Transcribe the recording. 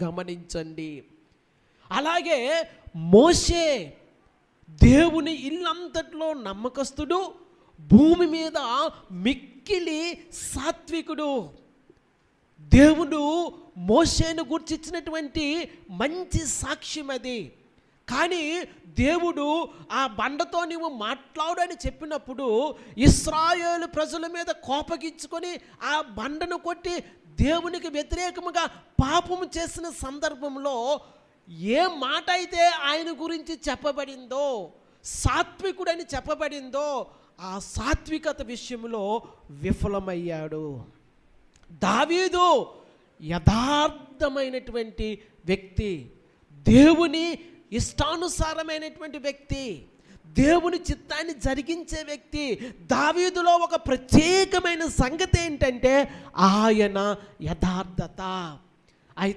గమనించండి. అలాగే మోషే దేవుని ఇల్లంతట్లో నమ్మకస్తుడు, భూమి మీద మిక్కిలి సాత్వికుడు. దేవుడు మోషేను గురించి ఇచ్చినటువంటి మంచి సాక్ష్యం అది. కానీ దేవుడు ఆ బండతో నీవు మాట్లాడు అని చెప్పినప్పుడు ఇశ్రాయేలు ప్రజల మీద కోపగించుకొని ఆ బండను కొట్టి దేవునికి వ్యతిరేకముగా పాపము చేసిన సందర్భంలో ఏ మాట అయితే ఆయన గురించి చెప్పబడిందో, సాత్వికుడని చెప్పబడిందో, ఆ సాత్వికత విషయంలో విఫలమయ్యాడు. దావీదు యథార్థమైనటువంటి వ్యక్తి, దేవుని ఇష్టానుసారమైనటువంటి వ్యక్తి, దేవుని చిత్తాన్ని జరిగించే వ్యక్తి. దావీదులో ఒక ప్రత్యేకమైన సంగతి ఏంటంటే ఆయన యథార్థత.